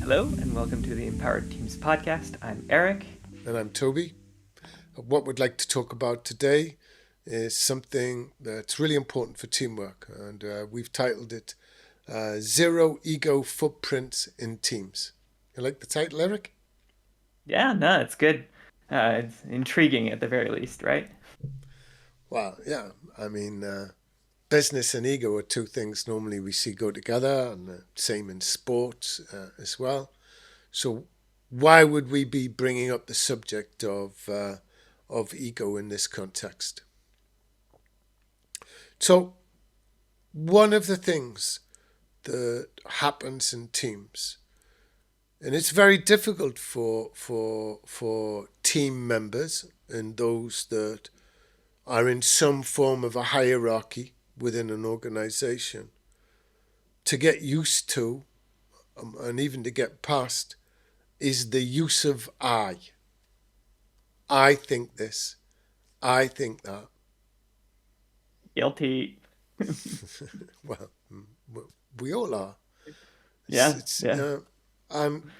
Hello, and welcome to the Empowered Teams podcast. I'm Eric. And I'm Toby. What we'd like to talk about today is something that's really important for teamwork, and we've titled it Zero Ego Footprints in Teams. You like the title, Eric? Yeah, no, it's good. It's intriguing at the very least, right? Well, yeah. I mean, business and ego are two things normally we see go together, and same in sports as well. So, why would we be bringing up the subject of ego in this context? So, one of the things that happens in teams, and it's very difficult for team members and those that are in some form of a hierarchy within an organization to get used to, and even to get past, is the use of I. I think this. I think that. Guilty. Well, we all are. It's, Yeah, it's yeah. um,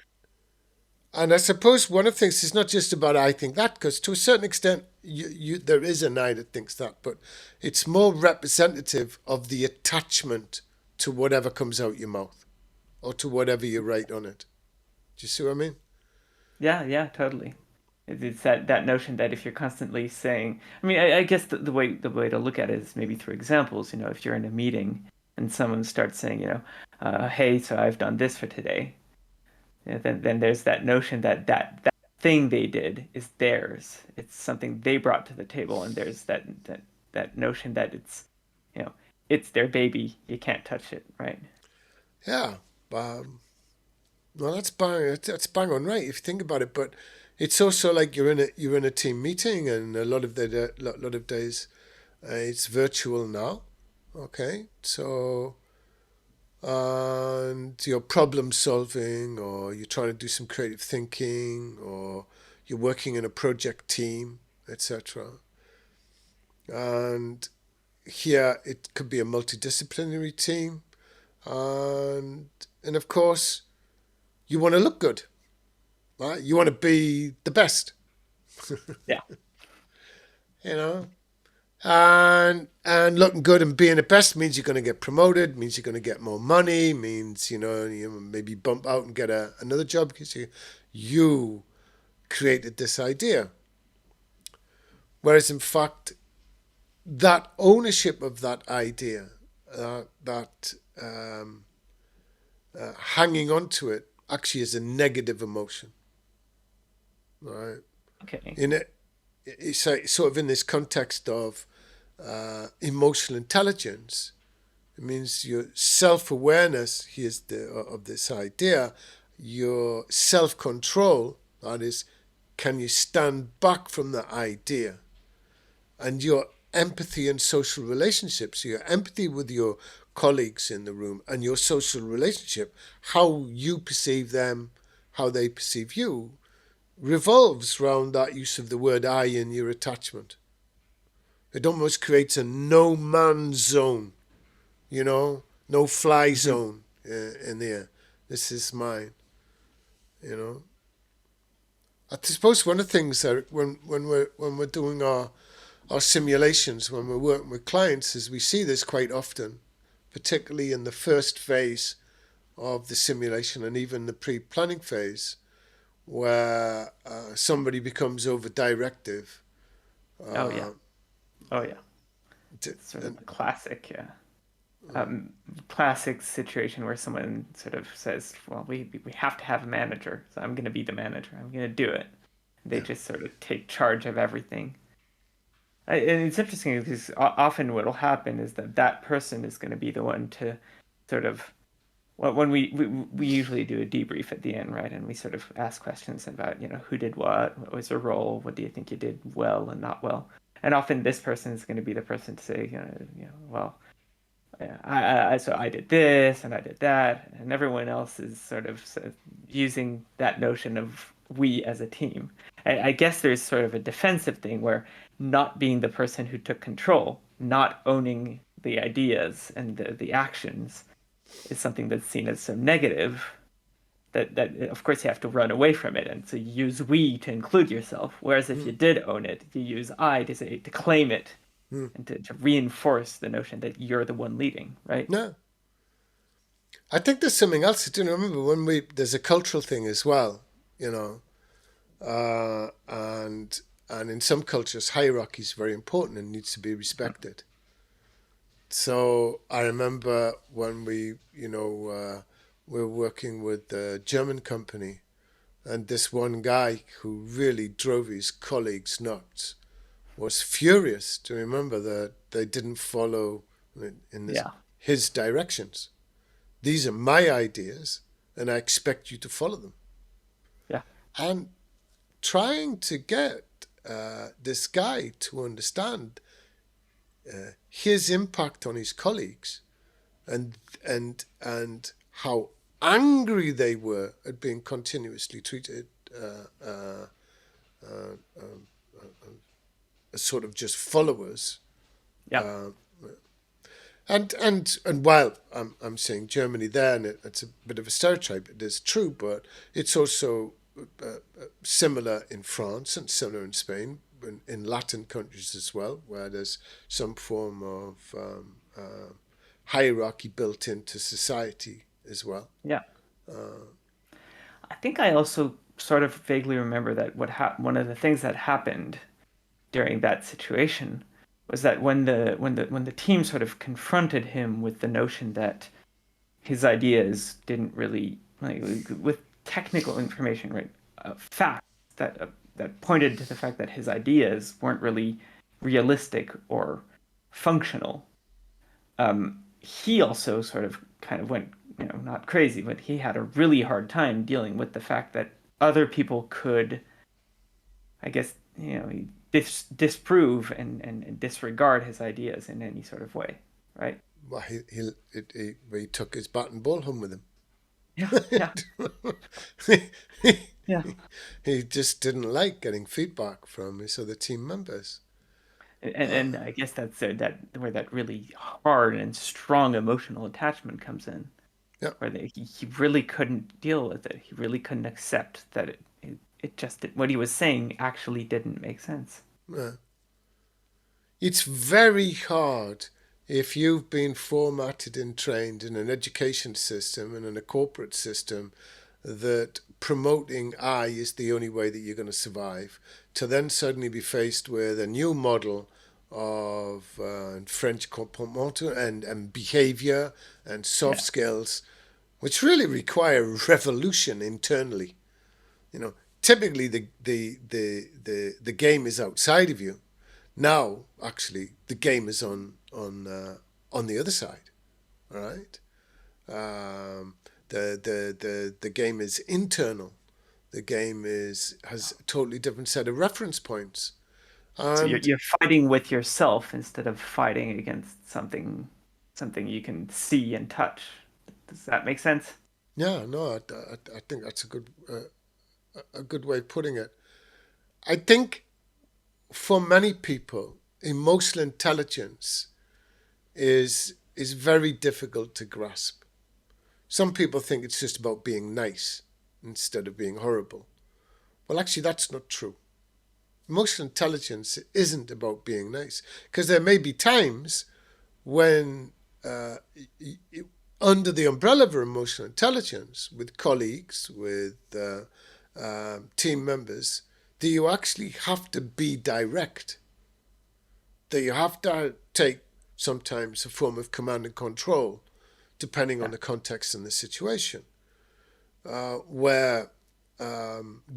and I suppose one of the things is not just about I think that, because to a certain extent there is an I that thinks that, but it's more representative of the attachment to whatever comes out your mouth or to whatever you write on it. Do you see what I mean? Yeah, yeah, totally. It's that notion that if you're constantly saying, I mean, I guess the way to look at it is maybe through examples. If you're in a meeting and someone starts saying, hey, so I've done this for today, then there's that notion that thing they did is theirs. It's something they brought to the table, and there's that notion that you know, it's their baby. You can't touch it, right? Yeah. Um, well, that's bang on right if you think about it. But it's also like you're in a team meeting, and a lot of the lot of days it's virtual now. Okay, so and you're problem solving, or you're trying to do some creative thinking, or you're working in a project team, etc. And here it could be a multidisciplinary team, and of course you want to look good, right? You want to be the best, Yeah. you know. And looking good and being the best means you're going to get promoted, means you're going to get more money, means you maybe bump out and get another job because you created this idea. Whereas in fact, that ownership of that idea, that hanging on to it, actually is a negative emotion, right? Okay. In it, it's sort of in this context of emotional intelligence. It means your self-awareness, here's of this idea, your self-control, that is, can you stand back from the idea, and your empathy and social relationships, your empathy with your colleagues in the room and your social relationship, how you perceive them, how they perceive you, revolves around that use of the word I in your attachment. It almost creates a no man's zone, no fly Hmm. zone in there. This is mine, you know. I suppose one of the things that when we're doing our simulations, when we're working with clients, is we see this quite often, particularly in the first phase of the simulation and even the pre-planning phase, where somebody becomes over directive. Oh yeah. Uh, Oh yeah. It's sort of a classic, yeah. Classic situation where someone sort of says, "Well, we have to have a manager, so I'm going to be the manager. I'm going to do it." They yeah, just sort of take charge of everything. And it's interesting because often what will happen is that person is going to be the one to sort of when we usually do a debrief at the end, right? And we sort of ask questions about, who did what was their role, what do you think you did well and not well. And often this person is going to be the person to say, well, yeah, so I did this and I did that, and everyone else is sort of using that notion of we as a team. I guess there's sort of a defensive thing where not being the person who took control, not owning the ideas and the actions is something that's seen as so negative. that of course you have to run away from it, and so you use we to include yourself. Whereas if you did own it, you use I to say to claim it Mm. and to reinforce the notion that you're the one leading, right? No, I think there's something else to do. Remember when there's a cultural thing as well, you know, and in some cultures hierarchy is very important and needs to be respected. So I remember when we were working with a German company, and this one guy who really drove his colleagues nuts was furious to remember that they didn't follow in this Yeah, his directions. These are my ideas, and I expect you to follow them. yeah, And trying to get this guy to understand his impact on his colleagues and how angry they were at being continuously treated as sort of just followers. yeah. And while I'm saying Germany there, and it's a bit of a stereotype, it is true, but it's also similar in France and similar in Spain, in Latin countries as well, where there's some form of hierarchy built into society as well. Yeah. I think I also sort of vaguely remember that one of the things that happened during that situation was that when the team sort of confronted him with the notion that his ideas didn't really like with technical information, right? Facts that pointed to the fact that his ideas weren't really realistic or functional. He also sort of kind of went, not crazy, but he had a really hard time dealing with the fact that other people could, I guess, disprove and disregard his ideas in any sort of way, right? Well, he took his bat and ball home with him. Yeah, yeah, yeah. He just didn't like getting feedback from his other team members. And I guess that's that where that really hard and strong emotional attachment comes in, Yeah, where he really couldn't deal with it. He really couldn't accept that it just what he was saying actually didn't make sense. yeah. It's very hard if you've been formatted and trained in an education system and in a corporate system that promoting I is the only way that you're going to survive, to then suddenly be faced with a new model of French comportement and behavior and soft Yeah, skills, which really require revolution internally. You know, typically the game is outside of you. Now, actually, the game is on the other side. All right. The game is internal. The game has a totally different set of reference points. so you're And you're fighting with yourself instead of fighting against something you can see and touch. Does that make sense? yeah, no, I think that's a good way of putting it. I think for many people, emotional intelligence is very difficult to grasp. Some people think it's just about being nice instead of being horrible. Well, actually, that's not true. Emotional intelligence isn't about being nice because there may be times when, under the umbrella of emotional intelligence, with colleagues, with team members, that you actually have to be direct, that you have to take sometimes a form of command and control, depending on Yeah. the context and the situation, where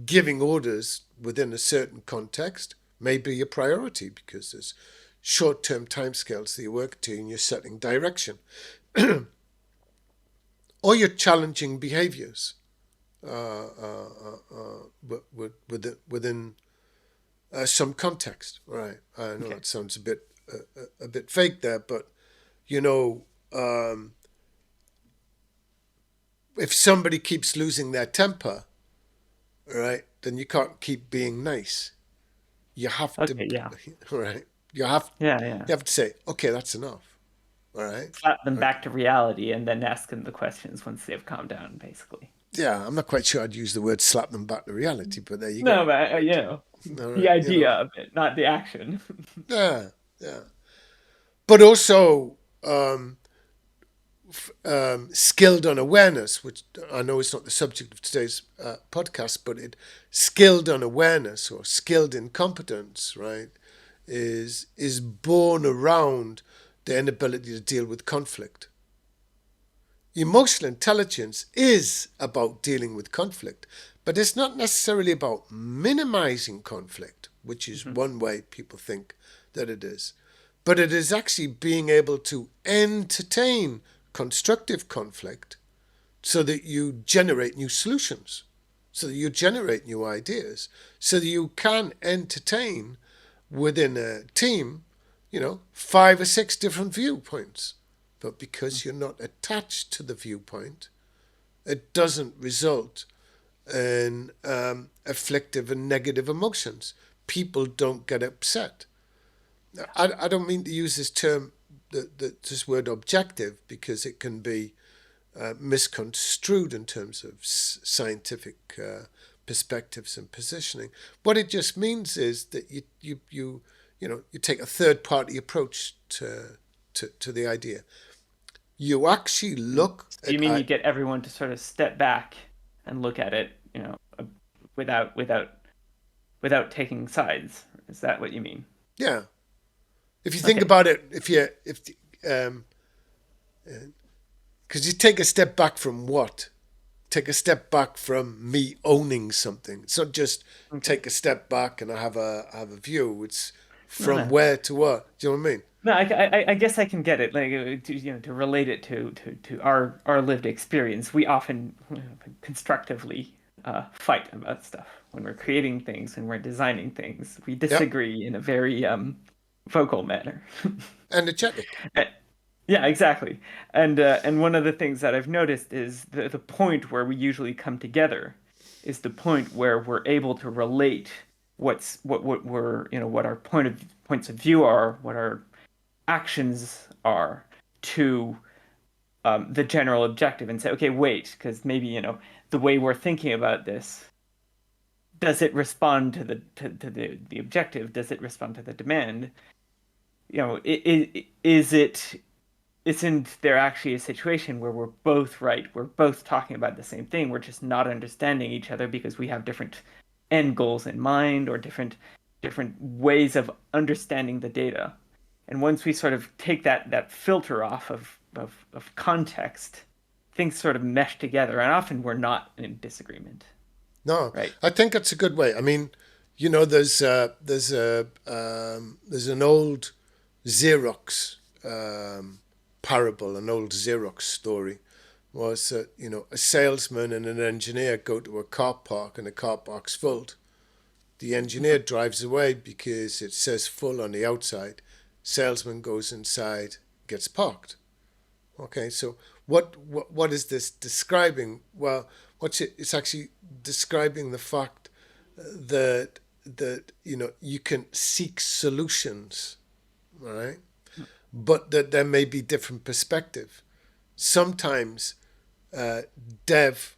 giving orders within a certain context may be a priority because there's short-term timescales that you work to and you're setting direction, or you're challenging behaviors within some context. Right? I know Okay. that sounds a bit fake there, but you know, if somebody keeps losing their temper, right, then you can't keep being nice. You have to, Okay. Yeah. right? You have Yeah. Yeah. you have to say, okay, that's enough. All right. Slap them Okay. back to reality and then ask them the questions once they've calmed down, basically. Yeah, I'm not quite sure I'd use the word slap them back to reality, but there you No, go. but All the right, idea of it, not the action. yeah, yeah. But also skilled on awareness, which I know is not the subject of today's podcast, but skilled on awareness or skilled in competence, right, is born around the inability to deal with conflict. Emotional intelligence is about dealing with conflict, but it's not necessarily about minimizing conflict, which is Mhm. one way people think that it is. But it is actually being able to entertain constructive conflict so that you generate new solutions, so that you generate new ideas, so that you can entertain within a team, 5 or 6 different viewpoints. But because you're not attached to the viewpoint, it doesn't result in afflictive and negative emotions. People don't get upset. I don't mean to use this term, this word objective, because it can be misconstrued in terms of scientific perspectives and positioning. What it just means is that you take a third party approach to the idea. You actually look So you at mean you get everyone to sort of step back and look at it, without without taking sides? Is that what you mean? yeah. If you think Okay. about it, if um, because you take a step back from what? Take a step back from me owning something. It's not just Okay. take a step back and I have a view. It's No, from no. where to what. Do you know what I mean? No, I guess I can get it. Like, to relate it to our lived experience, we often constructively fight about stuff when we're creating things and we're designing things. We Yeah. disagree in a very vocal manner. Energetic. Uh, Yeah, exactly. And one of the things that I've noticed is the point where we usually come together is the point where we're able to relate what we're what our points of view are, what our actions are to the general objective, and say, okay, wait, because maybe the way we're thinking about this, does it respond to the objective? Does it respond to the demand? Is it isn't there actually a situation where we're both right? We're both talking about the same thing. We're just not understanding each other because we have different end goals in mind or different ways of understanding the data. And once we sort of take that filter off of context, things sort of mesh together. And often we're not in disagreement, No, right? I think that's a good way. I mean, there's an old Xerox parable, an old Xerox story, was that a salesman and an engineer go to a car park and the car park's full. The engineer drives away because it says full on the outside. Salesman goes inside, gets parked. Okay, so what is this describing? Well, it's actually describing the fact that you can seek solutions, all right, but that there may be different perspective. Sometimes uh, dev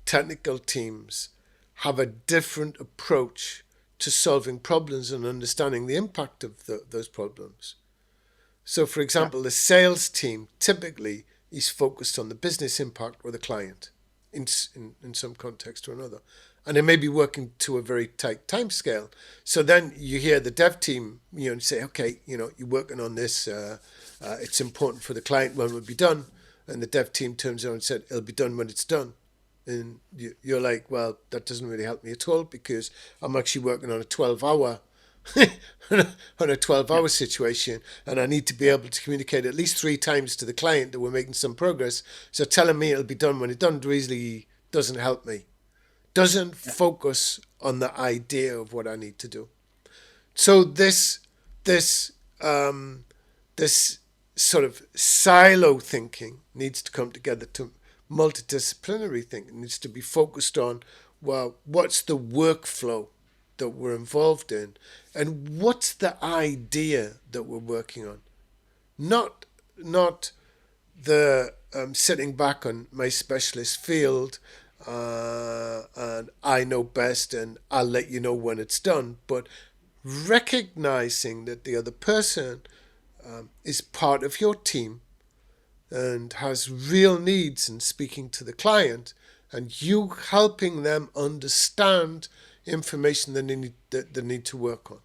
technical teams have a different approach to solving problems and understanding the impact of those problems. So, for Yeah. example, the sales team typically is focused on the business impact or the client in some context or another. And they may be working to a very tight time scale. So then you hear the dev team, say, okay, you're working on this. It's important for the client when it will be done. And the dev team turns around and said, it'll be done when it's done. And you're like, well, that doesn't really help me at all because I'm actually working on a 12-hour on a 12-hour Yeah. situation, and I need to be able to communicate at least 3 times to the client that we're making some progress. So telling me it'll be done when it's done really doesn't help me. Doesn't Yeah. focus on the idea of what I need to do. So this um, this sort of silo thinking needs to come together to multidisciplinary thinking. It needs to be focused on, well, what's the workflow that we're involved in, and what's the idea that we're working on. Not the sitting back on my specialist field and I know best and I'll let you know when it's done. But recognizing that the other person is part of your team and has real needs and speaking to the client, and you helping them understand information that they need to work on.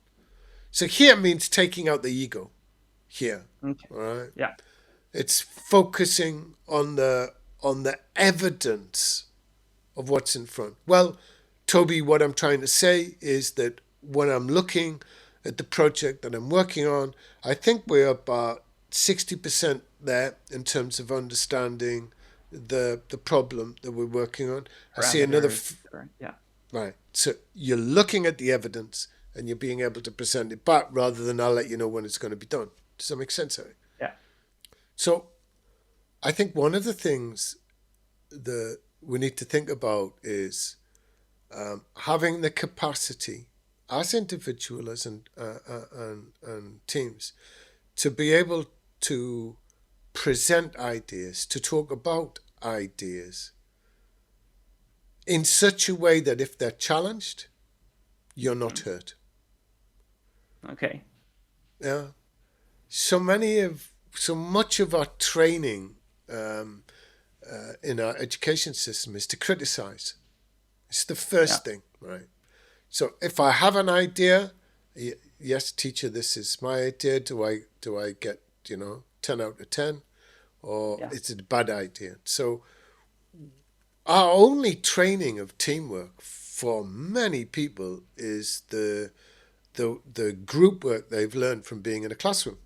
So here means taking out the ego. Here, Okay. all right. Yeah. It's focusing on the evidence of what's in front. Well, Toby, what I'm trying to say is that when I'm looking at the project that I'm working on, I think we're about 60% there in terms of understanding the problem that we're working on. I see another Parameters. Or, yeah. right. So you're looking at the evidence and you're being able to present it back rather than I'll let you know when it's going to be done. Does that make sense, Harry? Yeah. So I think one of the things that we need to think about is having the capacity as individuals and teams to be able to present ideas, to talk about ideas in such a way that if they're challenged, you're not Mhm. hurt. Okay. Yeah. So much of our training um, in our education system is to criticize. It's the Yeah. first thing, right? So if I have an idea, yes, teacher, this is my idea. Do I get 10 out of 10, or Yeah. is it a bad idea? So our only training of teamwork for many people is the group work they've learned from being in a classroom.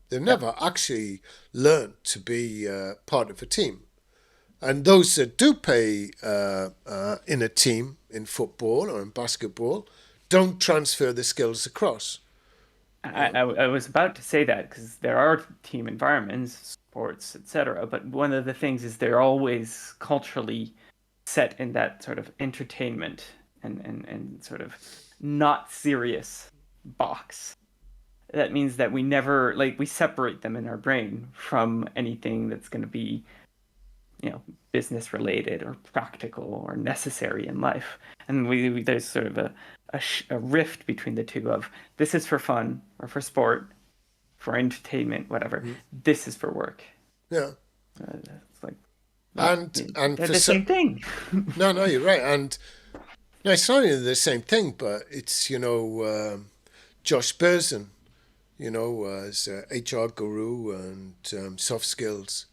They've Yeah. never actually learned to be part of a team. And those that do play in a team in football or in basketball don't transfer the skills across. I was about to say that because there are team environments, sports, etc. But one of the things is they're always culturally set in that sort of entertainment and sort of not serious box. That means that we never like we separate them in our brain from anything that's going to be, you know, business related or practical or necessary in life. And there's sort of a rift between the two of this is for fun or for sport, for entertainment, whatever. Mm. This is for work. Yeah, It's like not and they're for the same thing. no, no, you're right. And no, it's not only the same thing, but it's Josh Berzon, as a HR guru and soft skills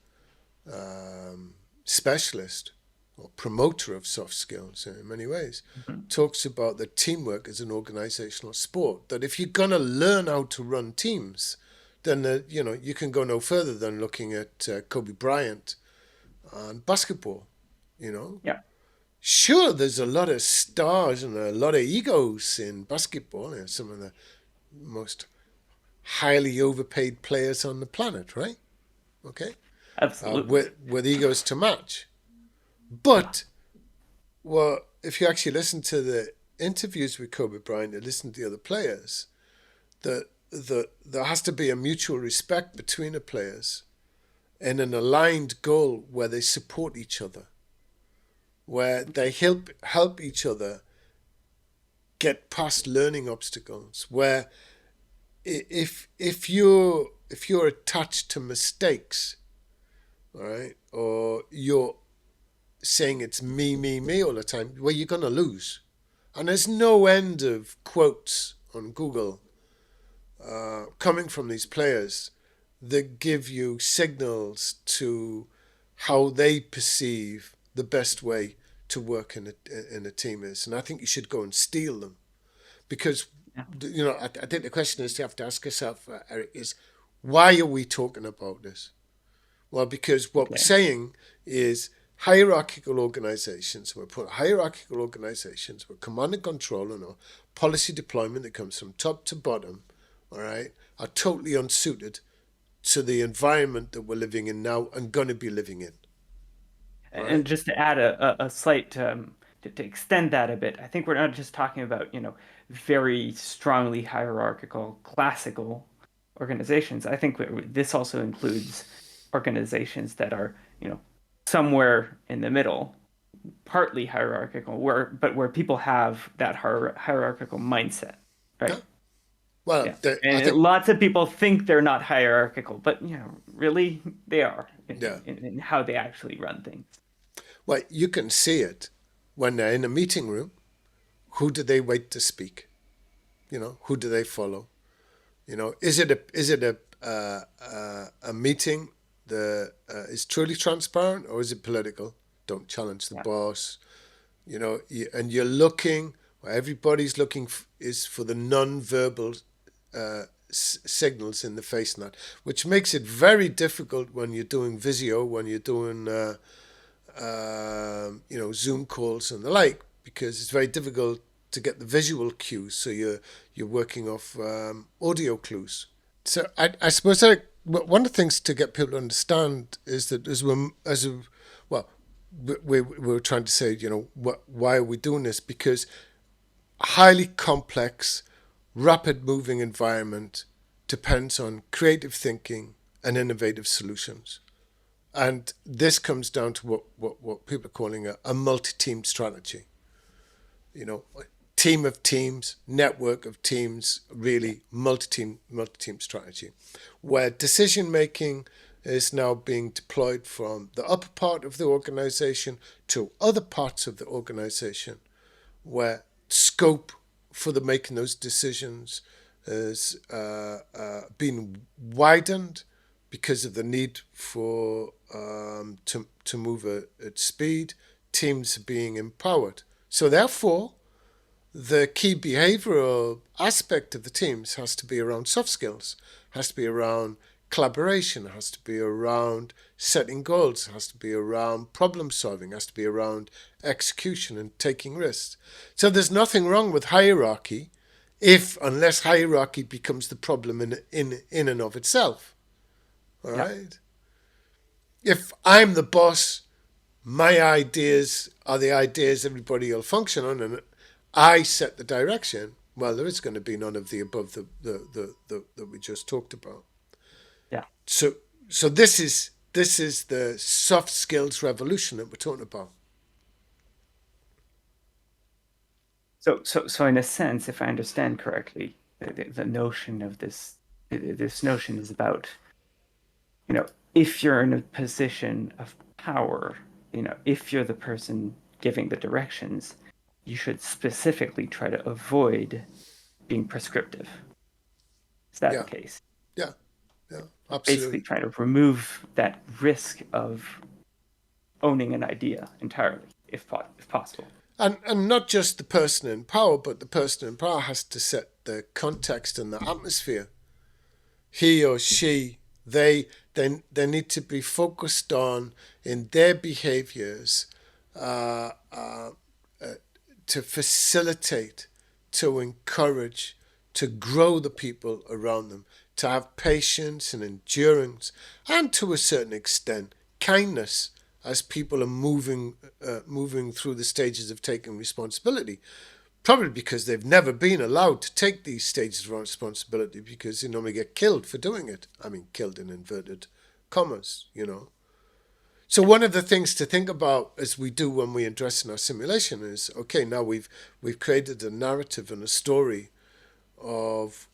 specialist or promoter of soft skills in many ways, Mhm. talks about that teamwork is an organizational sport. That if you're gonna learn how to run teams, then you can go no further than looking at Kobe Bryant and basketball. You know, Yeah, sure, there's a lot of stars and a lot of egos in basketball. Some of the most highly overpaid players on the planet, right? Okay, absolutely. with egos to match. Yeah, But well, if you actually listen to the interviews with Kobe Bryant and listen to the other players, there has to be a mutual respect between the players and an aligned goal where they support each other, where they help each other get past learning obstacles. Where if you're attached to mistakes, all right, or you're saying it's me all the time, well, you're gonna lose. And there's no end of quotes on Google coming from these players that give you signals to how they perceive the best way to work in a team is. And I think you should go and steal them because yeah. I think the question is you have to ask yourself, Eric, is why are we talking about this? Well, because what we're Okay. saying is hierarchical organizations, we're put hierarchical organizations with command and control and policy deployment that comes from top to bottom, all right, are totally unsuited to the environment that we're living in now and going to be living in, all And right? just to add a slight to extend that a bit, I think we're not just talking about, you know, very strongly hierarchical classical organizations. I think this also includes organizations that are, you know, somewhere in the middle, partly hierarchical, where people have that hierarchical mindset, Yeah. right? Well, Yeah, I and think, lots of people think they're not hierarchical, but really they are yeah. in how they actually run things. Well, you can see it when they're in a meeting room. Who do they wait to speak? Who do they follow? Is it a meeting that is truly transparent, or is it political? Don't challenge the Yeah, boss. And you're looking. What everybody's looking is for the non-verbal signals in the face and that, which makes it very difficult when you're doing Visio, when you're doing Zoom calls and the like, because it's very difficult to get the visual cues. So you're working off audio clues. So I suppose one of the things to get people to understand is that well, we're trying to say, why are we doing this? Because highly complex, rapid moving environment depends on creative thinking and innovative solutions. And this comes down to what people are calling a multi-team strategy. Team of teams, network of teams, yeah, really multi-team strategy, where decision making is now being deployed from the upper part of the organization to other parts of the organization, where scope for the making those decisions has been widened because of the need for to move at speed. Teams are being empowered. So therefore, the key behavioral aspect of the teams has to be around soft skills, has to be around collaboration, has to be around setting goals, has to be around problem solving, has to be around execution and taking risks. So there's nothing wrong with hierarchy unless hierarchy becomes the problem in and of itself. All yeah. right? If I'm the boss, my ideas are the ideas everybody will function on, and I set the direction. Well, there is going to be none of the above that we just talked about. Yeah. So so this is the soft skills revolution that we're talking about. So in a sense, if I understand correctly, the notion of this notion is about, if you're in a position of power, if you're the person giving the directions, you should specifically try to avoid being prescriptive. Is that the Yeah, case? yeah, yeah, Basically, absolutely. trying to remove that risk of owning an idea entirely, if possible. And not just the person in power, but the person in power has to set the context and the atmosphere. He or she, they need to be focused on in their behaviors uh, uh, to facilitate, to encourage, to grow the people around them, to have patience and endurance, and to a certain extent, kindness as people are moving through the stages of taking responsibility. Probably because they've never been allowed to take these stages of responsibility because they normally get killed for doing it. I mean, killed in inverted commas. So one of the things to think about as we do when we address in our simulation is, okay, now we've created a narrative and a story of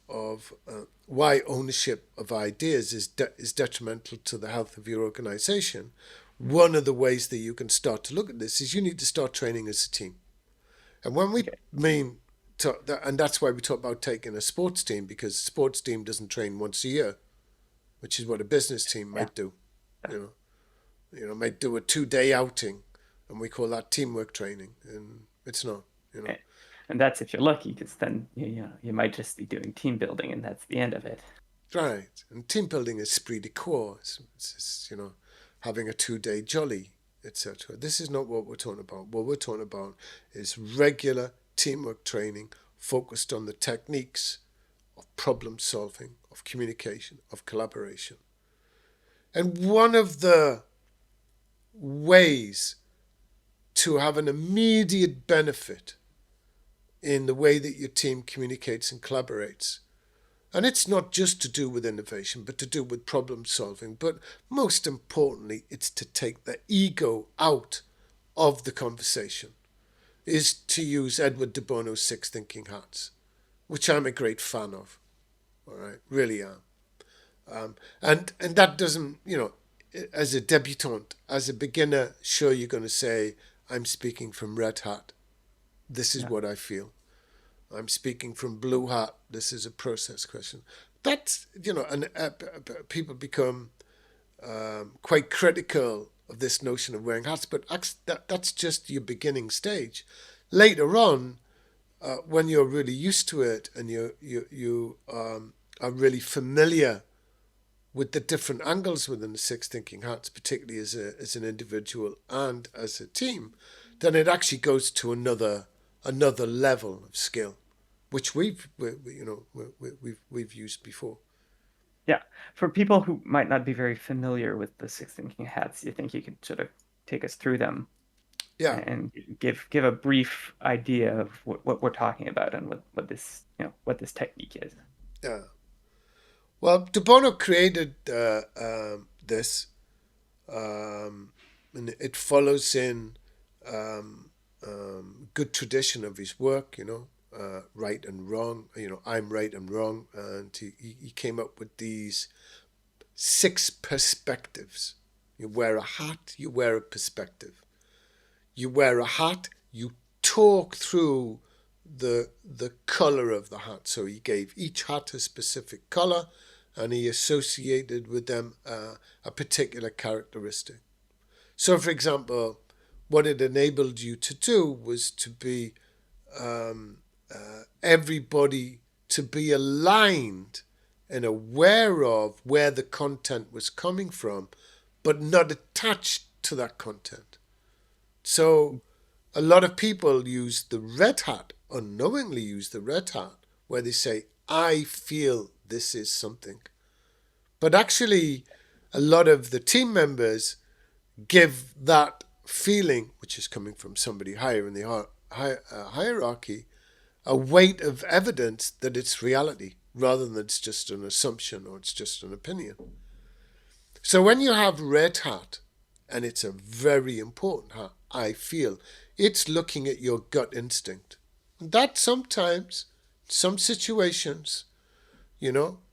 why ownership of ideas is detrimental to the health of your organization. One of the ways that you can start to look at this is you need to start training as a team. And when we Okay. mean and that's why we talk about taking a sports team, because a sports team doesn't train once a year, which is what a business team Yeah. might do. You might do a 2-day outing, and we call that teamwork training, and it's not. You know, Okay. And that's if you're lucky, because then you might just be doing team building, and that's the end of it. right? And team building is esprit de corps. It's having a 2-day jolly, etc. This is not what we're talking about. What we're talking about is regular teamwork training focused on the techniques of problem solving, of communication, of collaboration. And one of the ways to have an immediate benefit in the way that your team communicates and collaborates, and it's not just to do with innovation, but to do with problem solving, but most importantly, it's to take the ego out of the conversation is to use Edward de Bono's Six Thinking Hats, which I'm a great fan of. All right, really am. And that doesn't, as a debutant, as a beginner, sure, you're going to say, I'm speaking from red hat. This is Yeah. what I feel. I'm speaking from blue hat. This is a process question. That's, and people become quite critical of this notion of wearing hats, but that's just your beginning stage. Later on, when you're really used to it and you are really familiar with the different angles within the Six Thinking Hats, particularly as an individual and as a team, then it actually goes to another level of skill, which we've used before. Yeah. For people who might not be very familiar with the Six Thinking Hats, you think you could sort of take us through them Yeah, and give a brief idea of what we're talking about and what this what this technique is. yeah. Well, De Bono created this, and it follows in good tradition of his work. Right and wrong. I'm right and wrong, and he came up with these 6 perspectives. You wear a hat, you wear a perspective. You wear a hat, you talk through the color of the hat. So he gave each hat a specific color, and he associated with them a particular characteristic. So, for example, what it enabled you to do was to be everybody to be aligned and aware of where the content was coming from, but not attached to that content. So a lot of people use the red hat, unknowingly use the red hat, where they say, I feel this is something. But actually, a lot of the team members give that feeling, which is coming from somebody higher in the hierarchy, a weight of evidence that it's reality rather than it's just an assumption or it's just an opinion. So when you have red hat, and it's a very important hat, I feel, it's looking at your gut instinct. That sometimes, some situations,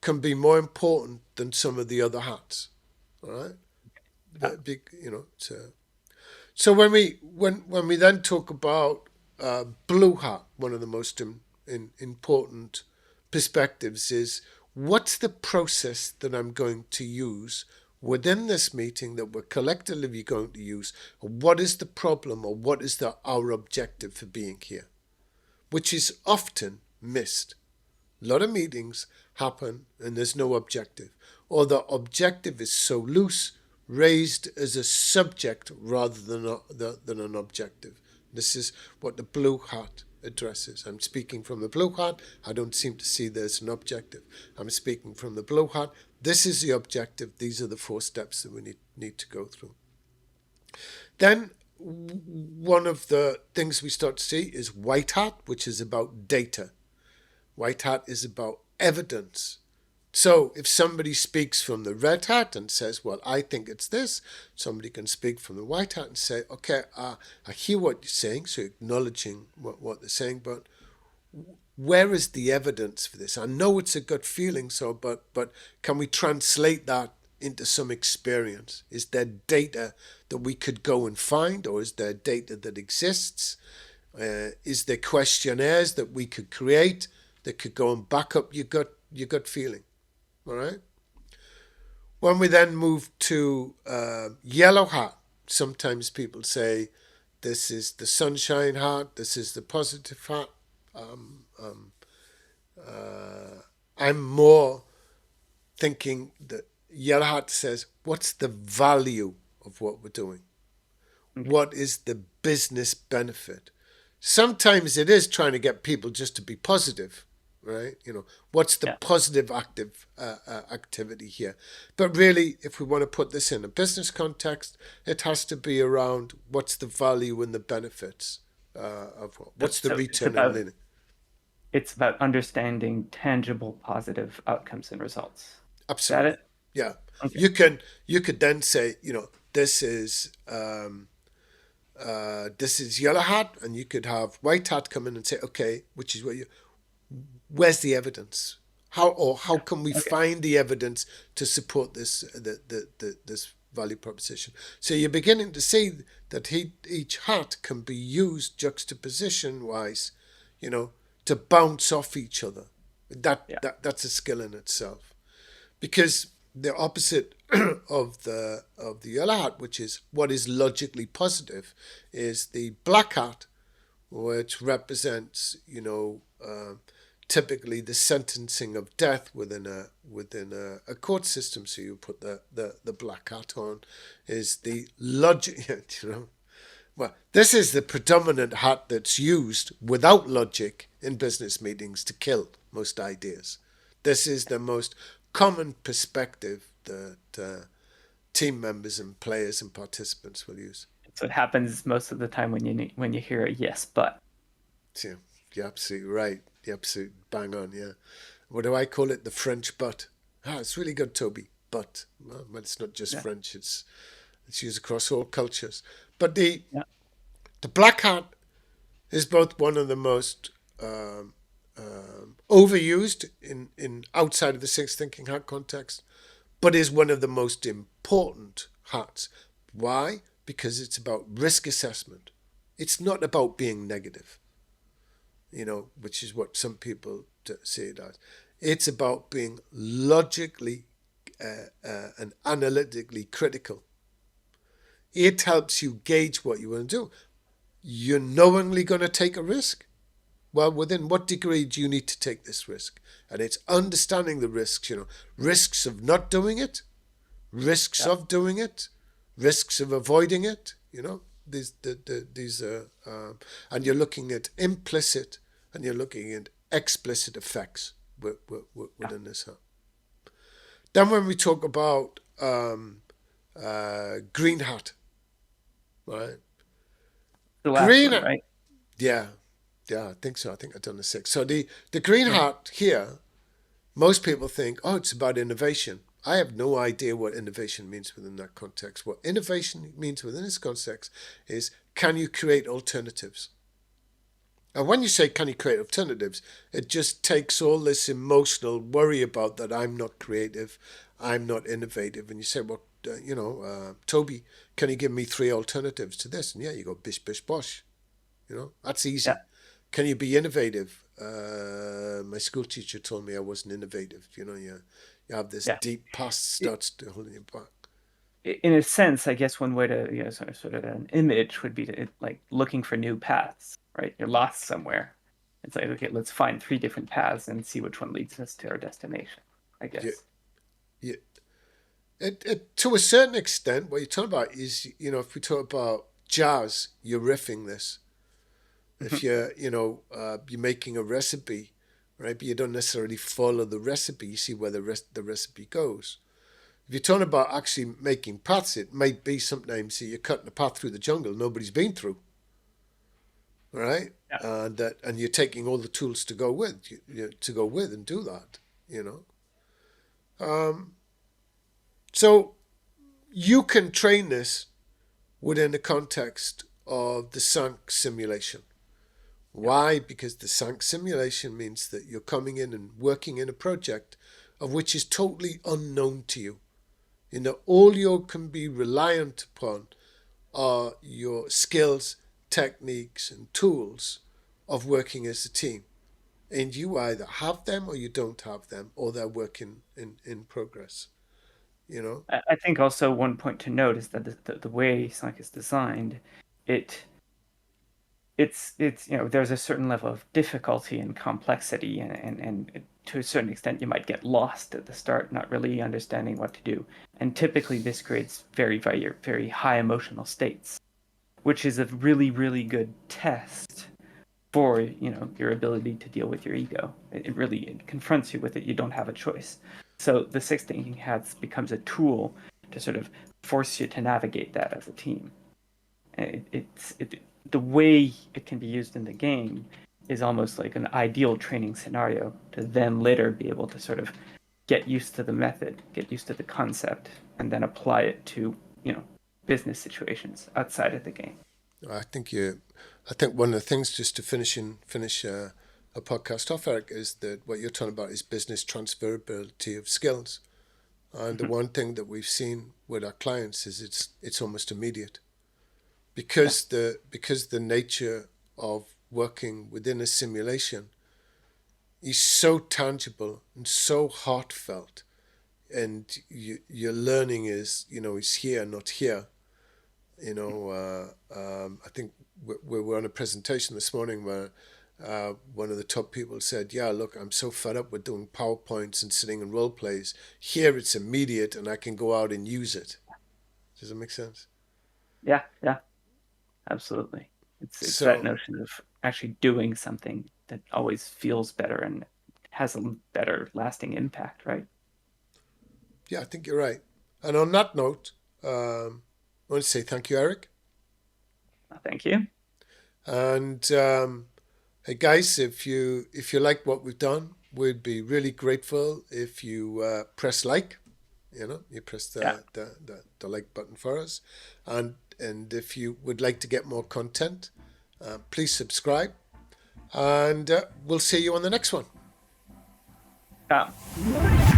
can be more important than some of the other hats. All right, Yeah. big, so when we then talk about blue hat, one of the most important perspectives is what's the process that I'm going to use within this meeting that we're collectively going to use? What is the problem, or what is our objective for being here? Which is often missed. A lot of meetings happen and there's no objective, or the objective is so loose, raised as a subject rather than an objective. This is what the blue hat addresses. I'm speaking from the blue hat. I don't seem to see there's an objective. I'm speaking from the blue hat. This is the objective. These are the 4 steps that we need to go through. Then one of the things we start to see is white hat, which is about data. White hat is about evidence. So if somebody speaks from the red hat and says, well, I think it's this, somebody can speak from the white hat and say, okay, I hear what you're saying, so acknowledging what they're saying, but where is the evidence for this? I know it's a gut feeling, but can we translate that into some experience? Is there data that we could go and find, or is there data that exists? Is there questionnaires that we could create that could go and back up your gut feeling? All right. When we then move to yellow hat, sometimes people say this is the sunshine hat, this is the positive hat. I'm more thinking that yellow hat says, what's the value of what we're doing? Okay. What is the business benefit? Sometimes it is trying to get people just to be positive, right? What's the Yeah. positive activity here? But really, if we want to put this in a business context, it has to be around what's the value and the benefits of what's the So return on learning. it's about understanding tangible positive outcomes and results. Is that Absolutely, it? yeah. Okay. You could then say, this is this is yellow hat, and you could have white hat come in and say, okay, which is what you, where's the evidence? How can we Okay. find the evidence to support this this value proposition? So you're beginning to see that each hat can be used juxtaposition wise, you know, to bounce off each other. Yeah. That's a skill in itself, because the opposite of the yellow hat, which is what is logically positive, is the black hat, which represents, typically the sentencing of death within a court system. So you put the black hat on, is the logic, Well, this is the predominant hat that's used without logic in business meetings to kill most ideas. This is the most common perspective that team members and players and participants will use. So it happens most of the time when you hear a yes, but. Yeah, you're absolutely right. You're absolutely bang on, yeah. What do I call it? The French but. Ah, it's really good, Toby. But. Well, it's not just Yeah. French, it's used across all cultures. But the Yeah. the black hat is both one of the most overused in outside of the six thinking hat context, but is one of the most important hats. Why? Because it's about risk assessment. It's not about being negative, which is what some people say it as. It's about being logically and analytically critical. It helps you gauge what you want to do. You're knowingly going to take a risk. Well, within what degree do you need to take this risk? And it's understanding the risks, risks of not doing it, risks Yeah. of doing it, risks of avoiding it, these are, and you're looking at implicit and you're looking at explicit effects Yeah. within this. Then when we talk about green hat, right? The last Green, one, right? yeah, yeah, I think so. I think I've done the six. So the green Yeah. hat here, most people think, oh, it's about innovation. I have no idea what innovation means within that context. What innovation means within this context is, can you create alternatives? And when you say, can you create alternatives, it just takes all this emotional worry about that I'm not creative, I'm not innovative. And you say, well, Toby, can you give me three alternatives to this? And yeah, you go, bish, bish, bosh. That's Yeah. easy. Can you be innovative? My school teacher told me I wasn't innovative. You have this Yeah. deep past It, starts to hold you back. in a sense, I guess one way to, sort of an image would be to, like, looking for new paths, right? You're lost somewhere. It's like, okay, let's find three different paths and see which one leads us to our destination, I You, guess. you, to a certain extent, what you're talking about is, if we talk about jazz, you're riffing this. If you're making a recipe, right, but you don't necessarily follow the recipe, you see where the recipe goes. If you're talking about actually making paths, it might be sometimes you're cutting a path through the jungle nobody's been through, right? Yeah. And you're taking all the tools to go with and do that, So you can train this within the context of the sunk simulation. Yeah. Why? Because the sunk simulation means that you're coming in and working in a project of which is totally unknown to you. All you can be reliant upon are your skills, techniques, and tools of working as a team. And you either have them or you don't have them, or they're working in progress. I think also one point to note is that the way Sonic is designed, it it's there's a certain level of difficulty and complexity, and to a certain extent you might get lost at the start, not really understanding what to do. And typically this creates very, very, very high emotional states, which is a really, really good test for your ability to deal with your ego. It confronts you with it. You don't have a choice. So the Six Thinking Hats becomes a tool to sort of force you to navigate that as a team. The way it can be used in the game is almost like an ideal training scenario to then later be able to sort of get used to the method, get used to the concept, and then apply it to business situations outside of the game. I think one of the things, just to finish a podcast off, Eric, is that what you're talking about is business transferability of skills. And the Mhm. one thing that we've seen with our clients is it's almost immediate, Yeah. because the nature of working within a simulation is so tangible and so heartfelt, and your learning is here, not here. I think we were on a presentation this morning where one of the top people said, "Yeah, look, I'm so fed up with doing PowerPoints and sitting in role plays. Here, it's immediate, and I can go out and use it." Does that make sense? Yeah. Yeah. Absolutely. It's that So, notion of actually doing something that always feels better and has a better lasting impact, right? yeah, I think you're right. And on that note, I want to say thank you, Eric. Thank you. And hey, guys, if you like what we've done, we'd be really grateful if you press like. You press Yeah. the like button for us, and if you would like to get more content, please subscribe, and we'll see you on the next one. Yeah.